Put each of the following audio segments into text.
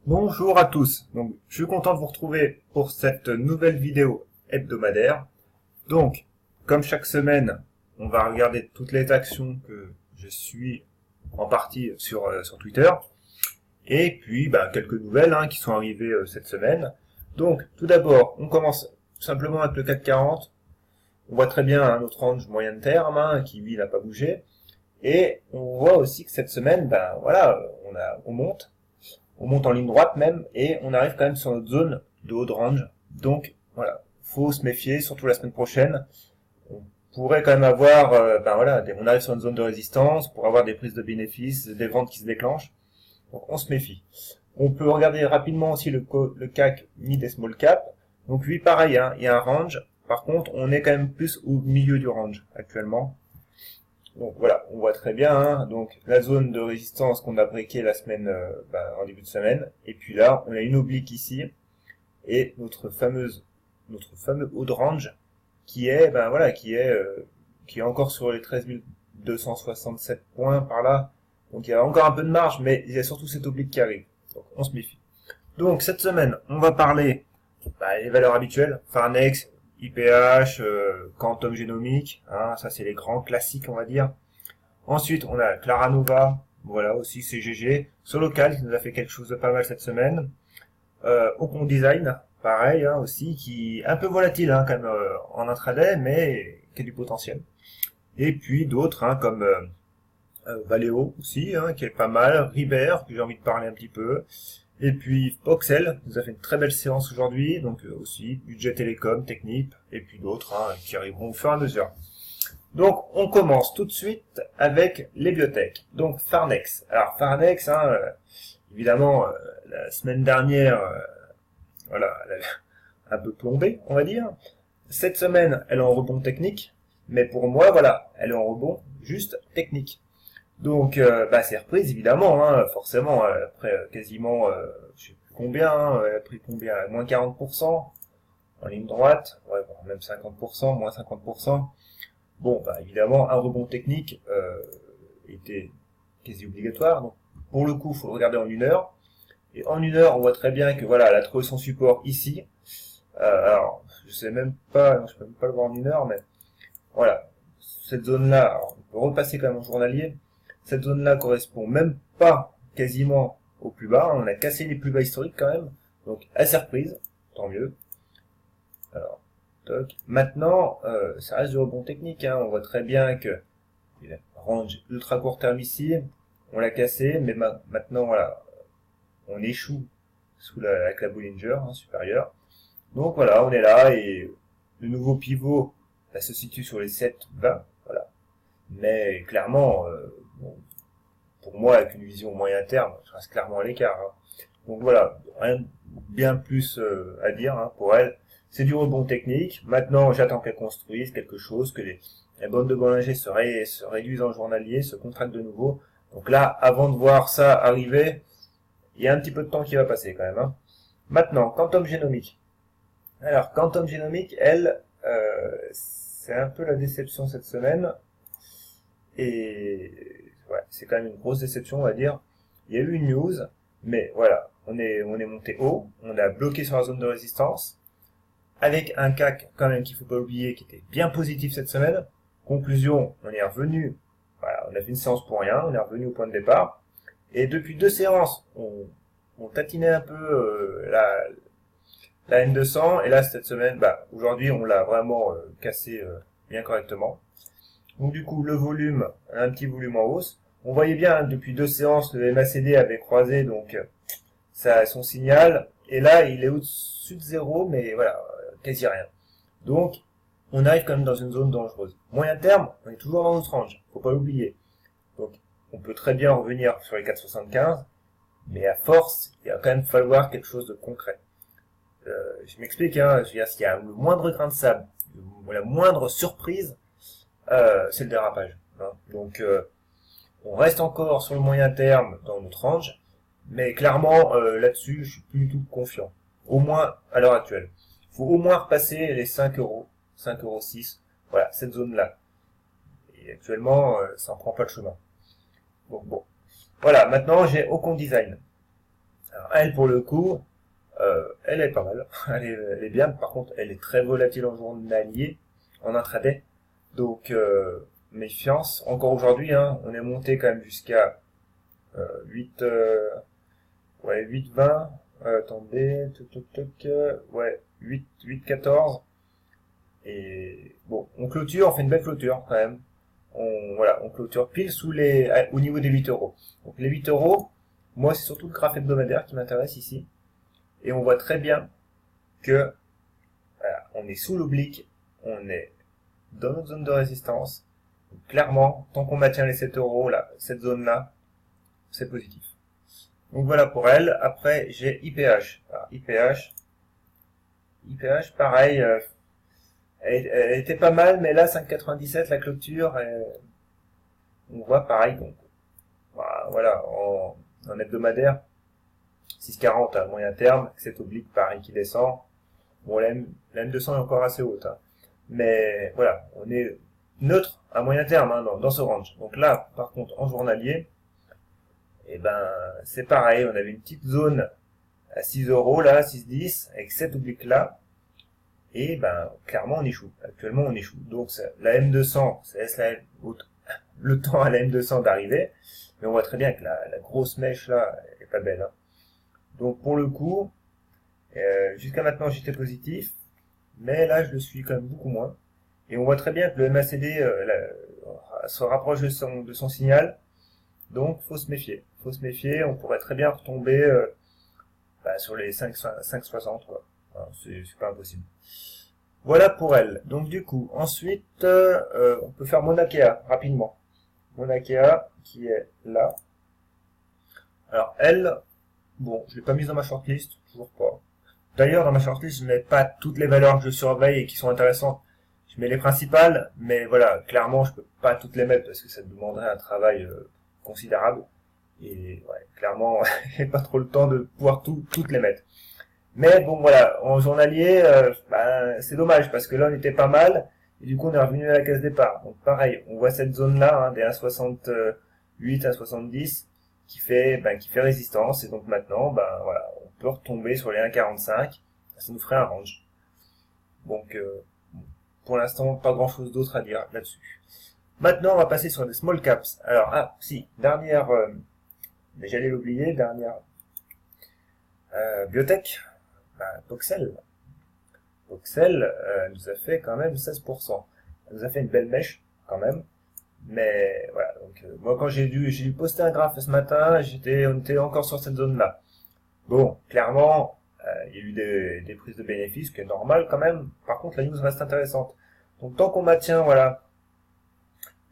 Bonjour à tous. Donc, je suis content de vous retrouver pour cette nouvelle vidéo hebdomadaire. Donc, comme chaque semaine, on va regarder toutes les actions que je suis en partie sur Twitter. Et puis, quelques nouvelles qui sont arrivées cette semaine. Donc, tout d'abord, on commence simplement avec le CAC 40. On voit très bien notre range moyen terme qui, lui, n'a pas bougé. Et on voit aussi que cette semaine, on monte. On monte en ligne droite même, et on arrive quand même sur notre zone de haut de range. Donc voilà, faut se méfier, surtout la semaine prochaine. On pourrait quand même avoir, on arrive sur une zone de résistance pour avoir des prises de bénéfices, des ventes qui se déclenchent. Donc on se méfie. On peut regarder rapidement aussi le CAC mid et small cap. Donc lui pareil, il y a un range. Par contre, on est quand même plus au milieu du range actuellement. Donc voilà, on voit très bien, donc la zone de résistance qu'on a breaké la semaine, en début de semaine, et puis là, on a une oblique ici, et notre fameux haut de range, qui est, qui est encore sur les 13 267 points par là, donc il y a encore un peu de marge, mais il y a surtout cette oblique qui arrive, donc on se méfie. Donc cette semaine, on va parler les valeurs habituelles, Farnex, IPH, Quantum Génomique, ça c'est les grands classiques on va dire. Ensuite on a Claranova, voilà aussi CGG, Solocal qui nous a fait quelque chose de pas mal cette semaine. Ocon Design, pareil aussi, qui est un peu volatile quand même en intraday, mais qui a du potentiel. Et puis d'autres comme Valeo aussi, qui est pas mal, Ribert, que j'ai envie de parler un petit peu. Et puis Voxel nous a fait une très belle séance aujourd'hui, donc aussi budget télécom, Technip, et puis d'autres qui arriveront au fur et à mesure. Donc on commence tout de suite avec les biotech. Donc Farnex. Alors Farnex, évidemment, la semaine dernière, elle a un peu plombé, on va dire. Cette semaine, elle est en rebond technique, mais pour moi, voilà, elle est en rebond juste technique. Donc, c'est reprise évidemment, forcément, après quasiment, je sais plus combien, elle a pris combien, moins 40% en ligne droite, ouais, bon, même 50%, moins 50%. Bon, évidemment, un rebond technique était quasi obligatoire. Donc, pour le coup, il faut le regarder en une heure. Et en une heure, on voit très bien que voilà, elle a trouvé son support ici. Alors, je sais même pas, non, je peux même pas le voir en une heure, mais voilà, cette zone-là, alors, on peut repasser quand même en journalier. Cette zone-là correspond même pas quasiment au plus bas. On a cassé les plus bas historiques quand même. Donc, assez reprise, tant mieux. Alors, toc. Maintenant, ça reste du rebond technique. On voit très bien que il a un range ultra court terme ici. On l'a cassé, mais maintenant, voilà, on échoue avec la Bollinger supérieure. Donc voilà, on est là et le nouveau pivot se situe sur les 7,20. Voilà. Mais clairement, bon, pour moi, avec une vision moyen terme, je reste clairement à l'écart. Donc voilà, rien de bien plus à dire pour elle. C'est du rebond technique. Maintenant, j'attends qu'elle construise quelque chose, que les bandes de Bollinger se réduisent en journalier, se contractent de nouveau. Donc là, avant de voir ça arriver, il y a un petit peu de temps qui va passer quand même. Maintenant, Quantum Génomique. Alors, Quantum Génomique, elle, c'est un peu la déception cette semaine. Et ouais, c'est quand même une grosse déception, on va dire. Il y a eu une news, mais voilà, on est monté haut, on a bloqué sur la zone de résistance, avec un CAC quand même qu'il faut pas oublier, qui était bien positif cette semaine. Conclusion, on est revenu, voilà, on a fait une séance pour rien, on est revenu au point de départ. Et depuis deux séances, on tatinait un peu la N200, et là cette semaine, aujourd'hui on l'a vraiment cassé bien correctement. Donc du coup, le volume, un petit volume en hausse. On voyait bien depuis deux séances, le MACD avait croisé donc ça a son signal. Et là, il est au-dessus de zéro, mais voilà, quasi rien. Donc, on arrive quand même dans une zone dangereuse. Moyen terme, on est toujours dans notre range, faut pas l'oublier. Donc, on peut très bien revenir sur les 4,75, mais à force, il va quand même falloir quelque chose de concret. Je m'explique, je veux dire, s'il y a le moindre grain de sable, la moindre surprise, c'est le dérapage. Donc, on reste encore sur le moyen terme dans notre range, mais clairement, là-dessus, je suis plus du tout confiant. Au moins, à l'heure actuelle. Il faut au moins repasser les 5 euros, 5,6 €. Voilà, cette zone-là. Et actuellement, ça en prend pas le chemin. Bon. Voilà, maintenant, j'ai Ocon Design. Alors, elle, pour le coup, elle est pas mal. Elle est bien. Par contre, elle est très volatile en journalier, en intraday. Donc, méfiance. Encore aujourd'hui, hein, on est monté quand même jusqu'à 8, ouais, 8,20. Attendez, ouais, 8,14. Et bon, on clôture, on fait une belle clôture quand même. Voilà, on clôture pile au niveau des 8 euros. Donc les 8 euros, moi c'est surtout le graphe hebdomadaire qui m'intéresse ici. Et on voit très bien que voilà, on est sous l'oblique, on est dans notre zone de résistance. Donc, clairement, tant qu'on maintient les 7 euros là, cette zone-là, c'est positif. Donc voilà pour elle. Après j'ai IPH. Alors, IPH, pareil. Elle était pas mal, mais là 5,97 la clôture. On voit pareil. Donc, voilà, en hebdomadaire, 6,40 à moyen terme, cette oblique pareil qui descend. Bon, la M200 est encore assez haute, hein. Mais voilà, on est neutre à moyen terme hein, dans ce range. Donc là, par contre, en journalier, et ben c'est pareil, on avait une petite zone à 6 euros là, 6,10 avec cette oblique là, et ben clairement on échoue. Actuellement on échoue. Donc la M200, ça laisse le temps à la M200 d'arriver, mais on voit très bien que la grosse mèche là est pas belle. Hein. Donc pour le coup, jusqu'à maintenant j'étais positif, mais là je le suis quand même beaucoup moins. Et on voit très bien que le MACD se rapproche de son signal, donc faut se méfier. On pourrait très bien retomber sur les 5,60 quoi. Enfin, c'est pas impossible. Voilà pour elle. Donc du coup, ensuite, on peut faire Mauna Kea rapidement. Mauna Kea qui est là. Alors elle, bon, je l'ai pas mise dans ma shortlist, toujours pas. D'ailleurs, dans ma shortlist, je mets pas toutes les valeurs que je surveille et qui sont intéressantes. Je mets les principales, mais voilà, clairement, je peux pas toutes les mettre parce que ça demanderait un travail considérable. Et ouais, clairement, j'ai pas trop le temps de pouvoir toutes les mettre. Mais bon, voilà, en journalier, c'est dommage parce que là, on était pas mal. Et du coup, on est revenu à la case départ. Donc pareil, on voit cette zone-là, hein, des 1,68 à 70 qui fait résistance. Et donc maintenant, voilà, on peut retomber sur les 1,45. Ça nous ferait un range. Donc, pour l'instant, pas grand-chose d'autre à dire là-dessus. Maintenant, on va passer sur des small caps. Alors, si, dernière, mais j'allais l'oublier, dernière biotech, Poxel. Poxel nous a fait quand même 16%. Elle nous a fait une belle mèche quand même. Mais voilà, donc moi quand j'ai dû poster un graphe ce matin, on était encore sur cette zone-là. Bon, clairement, il y a eu des prises de bénéfices, ce qui est normal quand même. Par contre, la news reste intéressante. Donc tant qu'on maintient, voilà,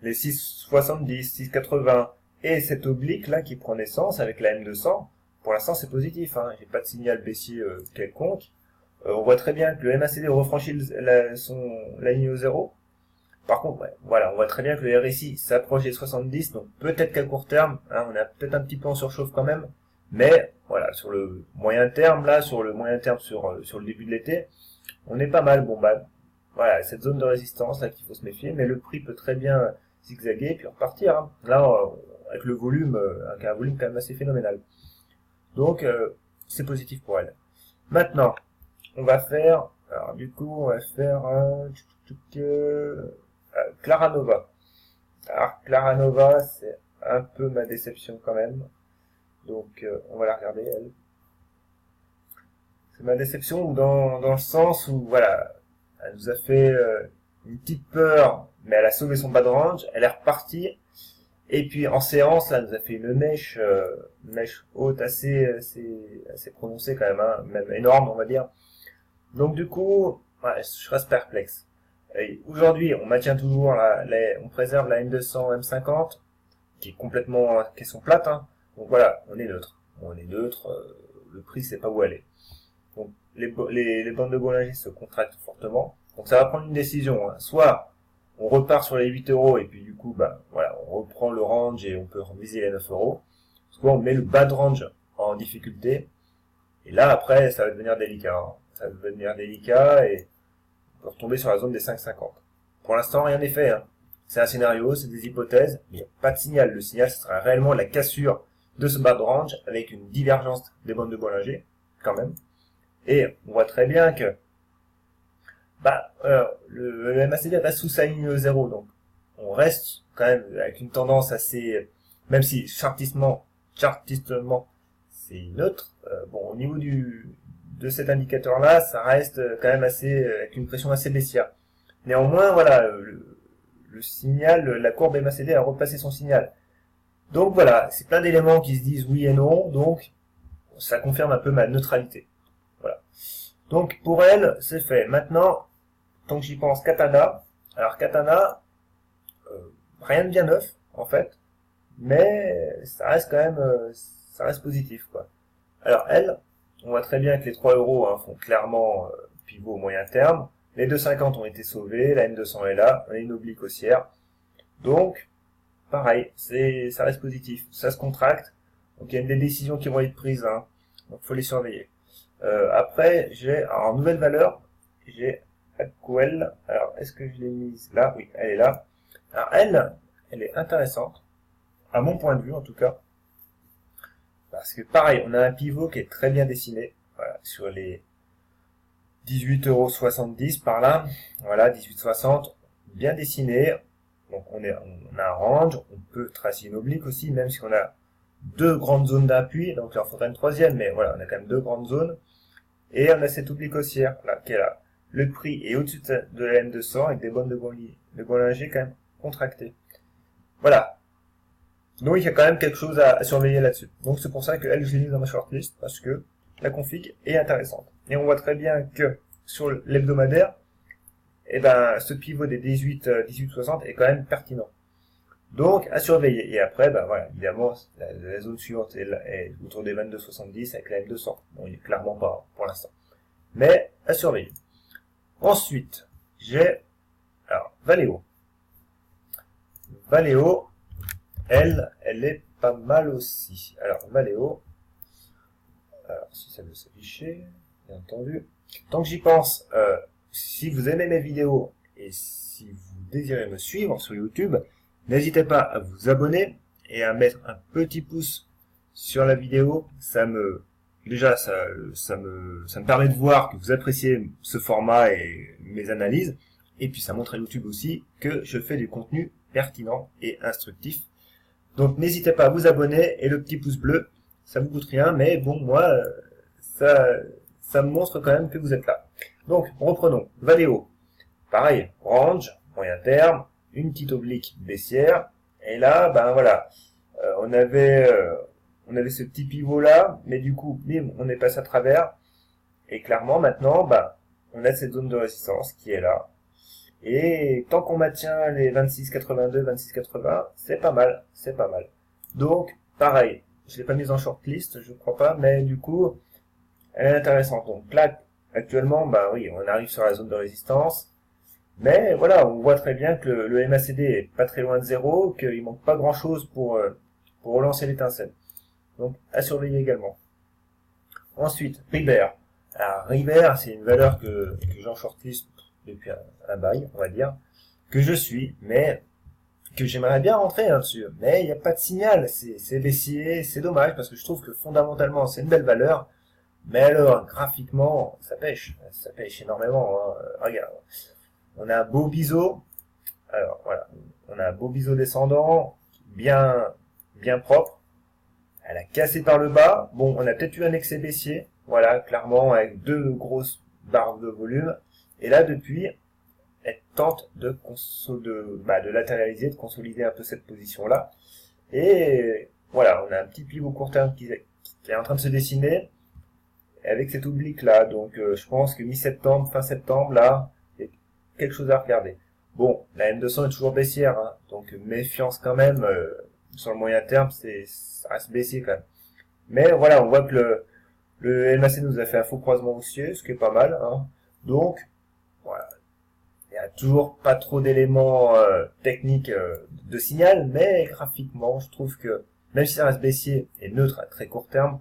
les 6,70, 6,80 et cette oblique là qui prend naissance avec la M200, pour l'instant c'est positif, hein. J'ai pas de signal baissier quelconque. On voit très bien que le MACD refranchit la ligne au zéro. Par contre, ouais, voilà, on voit très bien que le RSI s'approche des 70, donc peut-être qu'à court terme, hein, on a peut-être un petit peu en surchauffe quand même, mais voilà, sur le moyen terme sur le début de l'été, on est pas mal. Bon voilà, cette zone de résistance là qu'il faut se méfier, mais le prix peut très bien zigzaguer et puis repartir. Hein. Là, avec le volume, avec un volume quand même assez phénoménal. Donc c'est positif pour elle. Maintenant, on va faire Clara Nova. Alors Clara Nova, c'est un peu ma déception quand même. Donc on va la regarder elle. C'est ma déception dans le sens où voilà, elle nous a fait une petite peur, mais elle a sauvé son bas de range, elle est repartie. Et puis en séance, là, elle nous a fait une mèche haute assez prononcée quand même, hein, même énorme on va dire. Donc du coup, ouais, je reste perplexe. Aujourd'hui, on maintient toujours on préserve la M200, M50, qui est complètement question plate. Hein. Donc voilà, on est neutre. Le prix c'est pas où aller. Donc les bandes de Bollinger se contractent fortement. Donc ça va prendre une décision. Hein. Soit on repart sur les 8 euros et puis du coup, voilà, on reprend le range et on peut viser les 9 euros. Soit on met le bas de range en difficulté. Et là après, ça va devenir délicat. Hein. Ça va devenir délicat et on peut retomber sur la zone des 5,50. Pour l'instant, rien n'est fait. Hein. C'est un scénario, c'est des hypothèses, mais il n'y a pas de signal. Le signal, ce sera réellement la cassure de ce bas de range avec une divergence des bandes de Bollinger, quand même. Et on voit très bien que le MACD reste sous sa ligne 0, donc on reste quand même avec une tendance assez, même si chartistement c'est neutre, bon, au niveau de cet indicateur-là, ça reste quand même assez, avec une pression assez baissière. Néanmoins, voilà, le signal, la courbe MACD a repassé son signal. Donc voilà, c'est plein d'éléments qui se disent oui et non, donc ça confirme un peu ma neutralité. Voilà. Donc pour elle, c'est fait. Maintenant, tant que j'y pense, Katana. Alors Katana, rien de bien neuf, en fait, mais ça reste quand même, ça reste positif, quoi. Alors elle, on voit très bien que les 3 euros font clairement pivot au moyen terme. Les 2,50 ont été sauvés, la M200 est là, on a une oblique haussière. Donc, pareil, ça reste positif, ça se contracte. Donc il y a des décisions qui vont être prises, hein. Donc faut les surveiller. Après, j'ai, en nouvelle valeur, j'ai Aquel. Alors, est-ce que je l'ai mise là? Oui, elle est là. Alors elle est intéressante, à mon point de vue en tout cas. Parce que pareil, on a un pivot qui est très bien dessiné, voilà, sur les 18,70 € par là, voilà, 18,60, bien dessiné. Donc on a un range, on peut tracer une oblique aussi, même si on a deux grandes zones d'appui, donc il en faudra une troisième, mais voilà, on a quand même deux grandes zones. Et on a cette oblique haussière, là, qui est là. Le prix est au-dessus de la M200 avec des bandes de Bollinger quand même contractées. Voilà. Donc il y a quand même quelque chose à surveiller là-dessus. Donc c'est pour ça que elle, je l'ai mise dans ma shortlist, parce que la config est intéressante. Et on voit très bien que sur l'hebdomadaire, eh ben, ce pivot des 18,60 est quand même pertinent. Donc à surveiller. Et après, ben voilà, évidemment, la zone suivante est autour des 22,70 avec la M200. Bon, il est clairement pas pour l'instant. Mais à surveiller. Ensuite, j'ai alors Valeo. Valeo, elle est pas mal aussi. Alors Valeo, alors si ça veut s'afficher, bien entendu. Tant que j'y pense, si vous aimez mes vidéos et si vous désirez me suivre sur YouTube, n'hésitez pas à vous abonner et à mettre un petit pouce sur la vidéo. Ça me permet de voir que vous appréciez ce format et mes analyses. Et puis ça montre à YouTube aussi que je fais du contenu pertinent et instructif. Donc n'hésitez pas à vous abonner et le petit pouce bleu, ça vous coûte rien, mais bon, moi, ça me montre quand même que vous êtes là. Donc, reprenons. Valeo. Pareil, range, moyen terme, une petite oblique baissière. Et là, ben voilà, on avait ce petit pivot là, mais du coup, bim, on est passé à travers. Et clairement, maintenant, ben, on a cette zone de résistance qui est là. Et tant qu'on maintient les 26,82, 26,80, c'est pas mal, c'est pas mal. Donc, pareil, je l'ai pas mise en shortlist, je crois pas, mais du coup, elle est intéressante. Donc là, actuellement, bah oui, on arrive sur la zone de résistance. Mais voilà, on voit très bien que le MACD est pas très loin de zéro, qu'il manque pas grand chose pour relancer l'étincelle. Donc, à surveiller également. Ensuite, River. Alors, River, c'est une valeur que j'ai en shortlist depuis un bail, on va dire, que je suis, mais que j'aimerais bien rentrer dessus. Mais il n'y a pas de signal, c'est baissier, c'est dommage, parce que je trouve que fondamentalement, c'est une belle valeur. Mais alors, graphiquement, ça pêche énormément. Regarde, on a un beau biseau. Alors voilà, on a un beau biseau descendant, bien propre. Elle a cassé par le bas. Bon, on a peut-être eu un excès baissier. Voilà, clairement, avec deux grosses barres de volume. Et là, depuis, elle tente de latéraliser, de consolider un peu cette position-là. Et voilà, on a un petit pivot court terme qui est en train de se dessiner avec cette oblique là. Donc je pense que mi-septembre, fin septembre, là, il y a quelque chose à regarder. Bon, la M200 est toujours baissière, hein, donc méfiance quand même. Sur le moyen terme, ça reste baissier quand même. Mais voilà, on voit que le MAC nous a fait un faux croisement haussier, ce qui est pas mal, hein. Donc, voilà. Il n'y a toujours pas trop d'éléments techniques de signal, mais graphiquement, je trouve que, même si ça reste baissier et neutre à très court terme,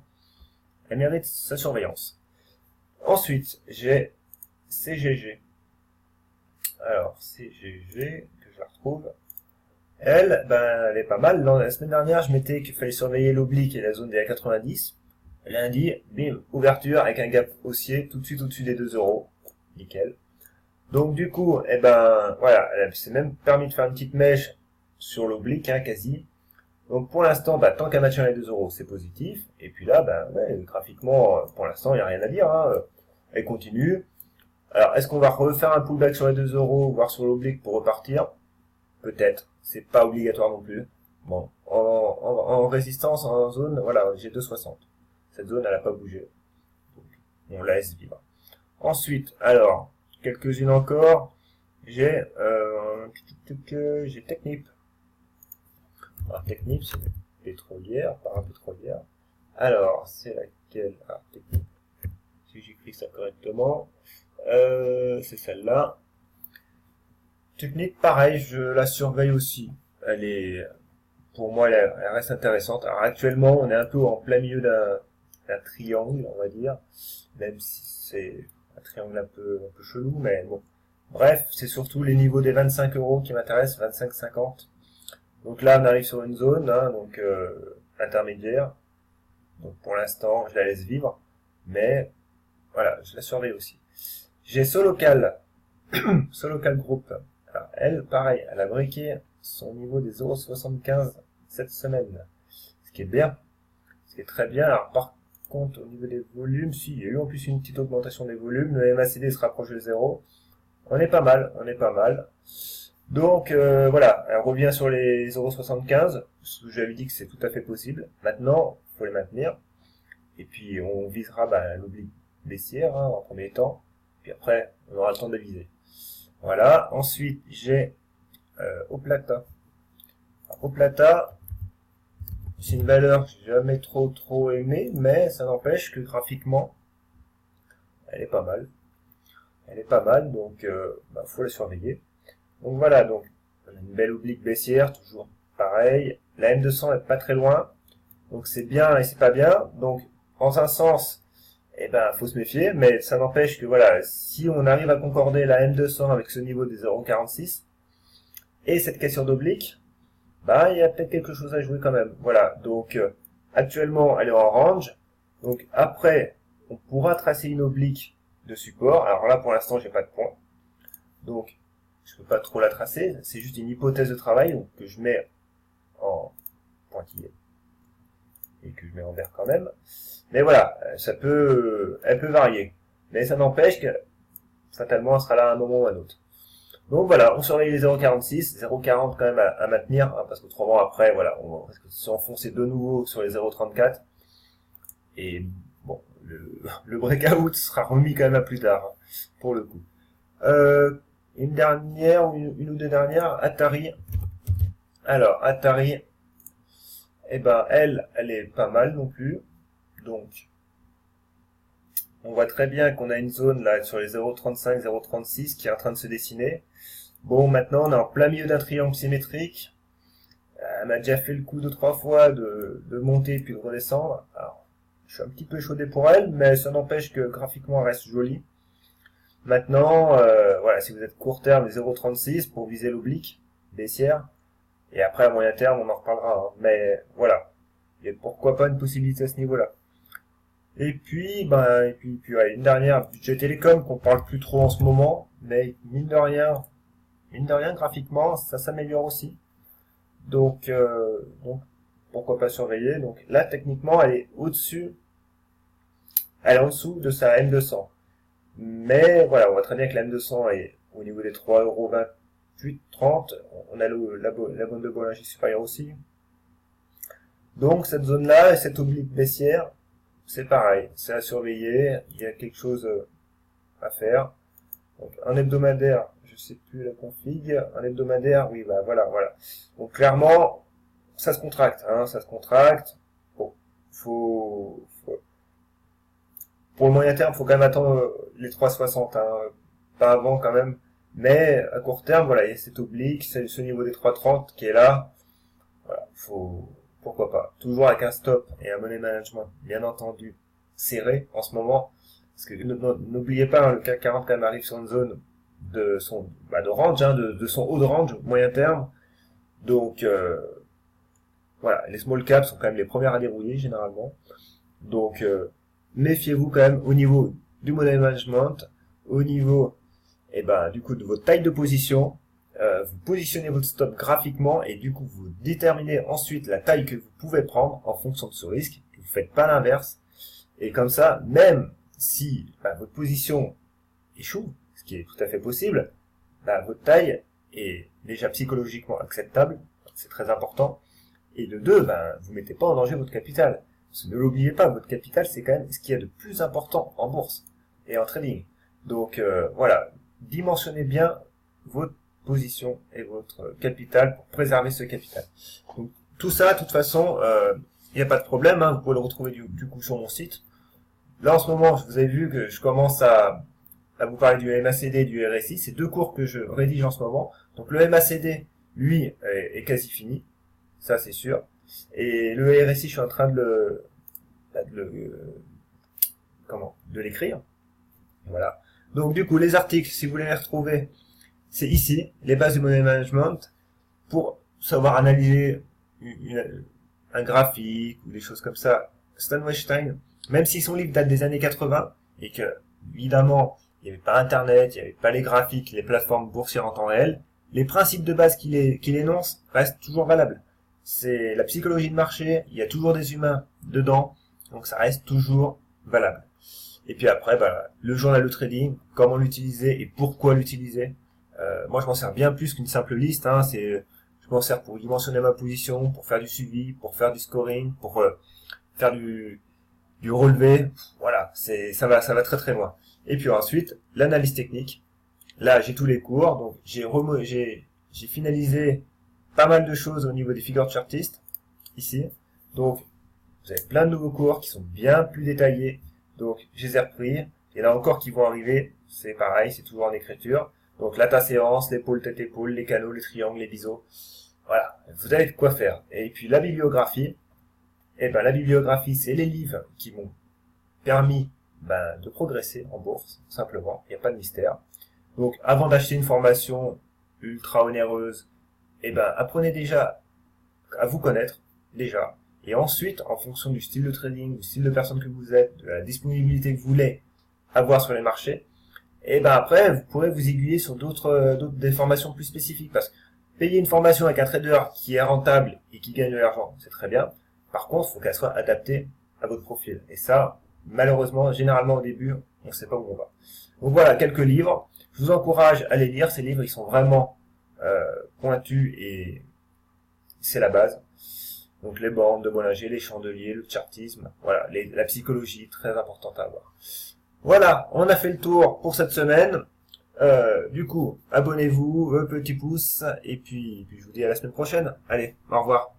elle mérite sa surveillance. Ensuite, j'ai CGG. Alors, CGG, que je la retrouve. Elle, ben, elle est pas mal. La semaine dernière, je m'étais qu'il fallait surveiller l'oblique et la zone des 90. Lundi, bim, ouverture avec un gap haussier tout de suite au-dessus des 2 euros. Nickel. Donc du coup, eh ben, voilà, elle s'est même permis de faire une petite mèche sur l'oblique, hein, quasi. Donc pour l'instant, bah, tant qu'elle maintient les 2 euros, c'est positif. Et puis là, ben, ouais, graphiquement, pour l'instant, il n'y a rien à dire, hein. Elle continue. Alors, est-ce qu'on va refaire un pullback sur les 2 euros, voire sur l'oblique pour repartir? Peut-être. C'est pas obligatoire non plus. Bon, en résistance, en zone, voilà, j'ai 2,60. Cette zone, elle n'a pas bougé. Donc, on la laisse vivre. Ensuite, alors, quelques-unes encore. J'ai Technip. Alors, Technip, c'est pétrolière, parapétrolière. Alors, c'est laquelle? Ah, Technip. Si j'écris ça correctement. C'est celle-là. Technique, pareil, je la surveille aussi. Elle est, pour moi, elle reste intéressante. Alors actuellement, on est un peu en plein milieu d'un triangle, on va dire, même si c'est un triangle un peu chelou, mais bon. Bref, c'est surtout les niveaux des 25 euros qui m'intéressent, 25,50. Donc là, on arrive sur une zone, hein, donc intermédiaire. Donc pour l'instant, je la laisse vivre, mais voilà, je la surveille aussi. J'ai Solocal, Solocal Group. Alors, elle, pareil, elle a briqué son niveau des 0,75 cette semaine. Ce qui est bien. Ce qui est très bien. Alors, par contre, au niveau des volumes, si, il y a eu en plus une petite augmentation des volumes. Le MACD se rapproche de 0. On est pas mal, on est pas mal. Donc, voilà, elle revient sur les 0,75. J'avais dit que c'est tout à fait possible. Maintenant, il faut les maintenir. Et puis, on visera l'oblique baissière, hein, en premier temps. Puis après, on aura le temps de viser. Voilà, ensuite j'ai Oplata. Oplata, c'est une valeur que j'ai jamais trop aimée, mais ça n'empêche que graphiquement, elle est pas mal. Elle est pas mal, donc faut la surveiller. Donc voilà, donc une belle oblique baissière, toujours pareil. La M200 est pas très loin, donc c'est bien et c'est pas bien. Donc en un sens, eh ben, faut se méfier, mais ça n'empêche que voilà, si on arrive à concorder la M200 avec ce niveau des 0,46 et cette cassure d'oblique, bah, il y a peut-être quelque chose à jouer quand même. Voilà. Donc, actuellement, elle est en range. Donc, après, on pourra tracer une oblique de support. Alors là, pour l'instant, j'ai pas de point. Donc, je peux pas trop la tracer. C'est juste une hypothèse de travail, donc, que je mets en pointillé. Et que je mets en vert quand même. Mais voilà, elle peut varier. Mais ça n'empêche que, fatalement, elle sera là à un moment ou à un autre. Donc voilà, on surveille les 0,46, 0,40 quand même à maintenir, hein, parce qu'autrement après, voilà, on risque de s'enfoncer de nouveau sur les 0,34. Et bon, le breakout sera remis quand même à plus tard, hein, pour le coup. Une dernière, une ou deux dernières, Atari. Alors, Atari, eh ben, elle est pas mal non plus. Donc, on voit très bien qu'on a une zone là sur les 0,35, 0,36 qui est en train de se dessiner. Bon, maintenant on est en plein milieu d'un triangle symétrique. Elle m'a déjà fait le coup 2-3 fois de monter puis de redescendre. Alors, je suis un petit peu échaudé pour elle, mais ça n'empêche que graphiquement elle reste jolie. Maintenant, voilà, si vous êtes court terme, les 0,36 pour viser l'oblique baissière. Et après à moyen terme, on en reparlera. Hein. Mais voilà, il y a pourquoi pas une possibilité à ce niveau-là. Et puis, ouais, une dernière, budget télécom qu'on parle plus trop en ce moment, mais mine de rien, graphiquement, ça s'améliore aussi. Donc, pourquoi pas surveiller. Donc là, techniquement, elle est au-dessus, elle est en dessous de sa M200. Mais voilà, on voit très bien que la M200 est au niveau des 3,28-30. On a la bande de Bollinger supérieure aussi. Donc cette zone-là et cette oblique baissière, c'est pareil, c'est à surveiller. Il y a quelque chose à faire. Donc un hebdomadaire, je sais plus la config, un hebdomadaire, oui, bah voilà. Donc clairement, ça se contracte, hein, ça se contracte. Bon, pour le moyen terme, faut quand même attendre les 3,60, hein, pas avant quand même. Mais à court terme, voilà, il y a cette oblique, c'est ce niveau des 3,30 qui est là. Voilà, pourquoi pas. Toujours avec un stop et un money management, bien entendu, serré en ce moment. Parce que n'oubliez pas, hein, le CAC 40 quand même arrive sur une zone de son de range, hein, de son haut de range, moyen terme. Donc, voilà, les small caps sont quand même les premières à dérouiller généralement. Donc, méfiez-vous quand même au niveau du money management, au niveau, du coup, de votre taille de position. Vous positionnez votre stop graphiquement et du coup, vous déterminez ensuite la taille que vous pouvez prendre en fonction de ce risque. Vous faites pas l'inverse. Et comme ça, même si votre position échoue, ce qui est tout à fait possible, votre taille est déjà psychologiquement acceptable. C'est très important. Et de deux, vous mettez pas en danger votre capital. Parce que ne l'oubliez pas, votre capital, c'est quand même ce qu'il y a de plus important en bourse et en trading. Donc voilà, dimensionnez bien votre position et votre capital pour préserver ce capital. Donc tout ça, de toute façon, il n'y a pas de problème, vous pouvez le retrouver du coup sur mon site. Là en ce moment, vous avez vu que je commence à vous parler du MACD et du RSI, c'est deux cours que je rédige en ce moment. Donc le MACD, lui, est quasi fini, ça c'est sûr. Et le RSI, je suis en train de l'écrire. Voilà. Donc du coup, les articles, si vous voulez les retrouver, c'est ici, les bases du money management, pour savoir analyser un graphique ou des choses comme ça. Stan Weinstein, même si son livre date des années 80, et que, évidemment, il n'y avait pas Internet, il n'y avait pas les graphiques, les plateformes boursières en temps réel, les principes de base qu'il énonce restent toujours valables. C'est la psychologie de marché, il y a toujours des humains dedans, donc ça reste toujours valable. Et puis après, le journal de trading, comment l'utiliser et pourquoi l'utiliser. Moi, je m'en sers bien plus qu'une simple liste. Je m'en sers pour dimensionner ma position, pour faire du suivi, pour faire du scoring, pour faire du relevé. Voilà, ça va très très loin. Et puis ensuite, l'analyse technique. Là, j'ai tous les cours, donc j'ai finalisé pas mal de choses au niveau des figures chartistes ici. Donc, vous avez plein de nouveaux cours qui sont bien plus détaillés. Donc, je les ai repris. Il y en a encore qui vont arriver. C'est pareil, c'est toujours en écriture. Donc, la séance, l'épaule, tête-épaule, les canaux, les triangles, les biseaux. Voilà, vous avez de quoi faire. Et puis, la bibliographie. La bibliographie, c'est les livres qui m'ont permis de progresser en bourse, simplement. Il n'y a pas de mystère. Donc, avant d'acheter une formation ultra onéreuse, apprenez déjà à vous connaître, déjà. Et ensuite, en fonction du style de trading, du style de personne que vous êtes, de la disponibilité que vous voulez avoir sur les marchés, après, vous pourrez vous aiguiller sur des formations plus spécifiques. Parce que payer une formation avec un trader qui est rentable et qui gagne de l'argent, c'est très bien. Par contre, il faut qu'elle soit adaptée à votre profil. Et ça, malheureusement, généralement au début, on ne sait pas où on va. Donc voilà, quelques livres. Je vous encourage à les lire. Ces livres, ils sont vraiment pointus et c'est la base. Donc les bandes de Bollinger, les chandeliers, le chartisme, voilà, la psychologie, très importante à avoir. Voilà, on a fait le tour pour cette semaine. Du coup, abonnez-vous, petit pouce, et puis je vous dis à la semaine prochaine. Allez, au revoir.